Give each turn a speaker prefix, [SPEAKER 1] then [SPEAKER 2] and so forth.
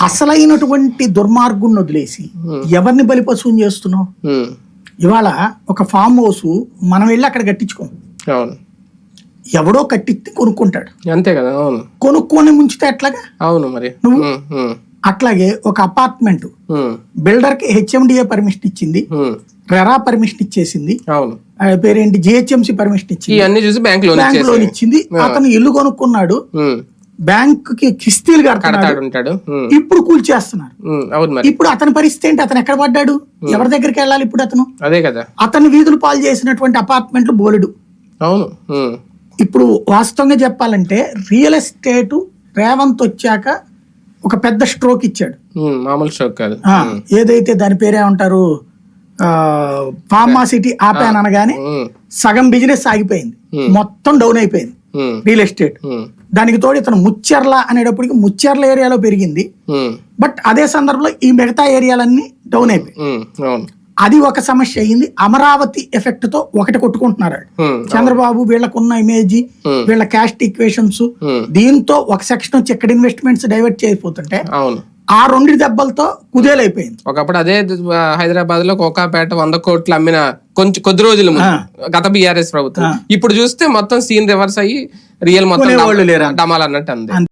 [SPEAKER 1] అసలైనటువంటి దుర్మార్గుని వదిలేసి ఎవరిని బలిపశువుని చేస్తున్నావు? ఇవాళ ఒక ఫామ్ హౌస్ మనం వెళ్ళి అక్కడ కట్టించుకోం,
[SPEAKER 2] అవును,
[SPEAKER 1] ఎవడో కట్టిస్తే కొనుక్కుంటాడు,
[SPEAKER 2] అంతే కదా. అవును,
[SPEAKER 1] కొనుక్కొని ముంచితే ఎట్లాగా?
[SPEAKER 2] అవును, మరి
[SPEAKER 1] నువ్వు అట్లాగే ఒక అపార్ట్మెంట్ బిల్డర్ కి హెచ్ఎండిఏ పర్మిషన్ ఇచ్చింది, రెరా పర్మిషన్ ఇచ్చేసింది,
[SPEAKER 2] అవును,
[SPEAKER 1] పేరేంటి జిహెచ్ఎంసి పర్మిషన్ ఇచ్చింది,
[SPEAKER 2] ఇవన్నీ చూసి బ్యాంక్
[SPEAKER 1] లోన్ ఇచ్చింది. అతను ఇల్లు కొనుక్కున్నాడు, బ్యాంక్ కి కిస్తీలు కడతాడు, ఇప్పుడు కూల్చేస్తున్నారు. ఇప్పుడు అతని పరిస్థితి ఏంటి? అతను ఎక్కడ పడ్డాడు? ఎవరి దగ్గరికి వెళ్ళాలి ఇప్పుడు? అతను
[SPEAKER 2] అదే కదా,
[SPEAKER 1] అతను వీధులు పాలు చేసినటువంటి అపార్ట్మెంట్లు బోలెడు.
[SPEAKER 2] అవును,
[SPEAKER 1] ఇప్పుడు వాస్తవంగా చెప్పాలంటే రియల్ ఎస్టేట్ రేవంత్ వచ్చాక ఒక పెద్ద స్ట్రోక్ ఇచ్చాడు,
[SPEAKER 2] మామూలు స్ట్రోక్ కాదు.
[SPEAKER 1] ఏదైతే దాని పేరేమంటారు, ఫార్మాసిటీ ఆపాన్ అనగానే సగం బిజినెస్ ఆగిపోయింది, మొత్తం డౌన్ అయిపోయింది రియల్ ఎస్టేట్. దానికి తోడు ఇతను ముచ్చెర్ల అనేటప్పటికి ముచ్చెర్ల ఏరియాలో పెరిగింది, బట్ అదే సందర్భంలో ఈ మిగతా ఏరియాలన్నీ డౌన్ అయిపోయాయి. అది ఒక సమస్య అయ్యింది. అమరావతి ఎఫెక్ట్ తో ఒకటి కొట్టుకుంటున్నారు చంద్రబాబు, వీళ్ళకున్న ఇమేజ్, వీళ్ళ క్యాస్ట్ ఈక్వేషన్స్, దీంతో ఒక సెక్షన్ వచ్చి ఎక్కడ ఇన్వెస్ట్మెంట్స్ డైవర్ట్ చేయకపోతుంటే ఆ రెండు దెబ్బలతో కుదేలైపోయింది.
[SPEAKER 2] ఒకప్పుడు అదే హైదరాబాద్ లో కోకాపేట 100 కోట్లు అమ్మిన కొద్ది రోజులు గత బీఆర్ఎస్ ప్రభుత్వం, ఇప్పుడు చూస్తే మొత్తం సీన్ రివర్స్ అయ్యి రియల్ మొత్తం డమాల్ అన్నట్టు అంది.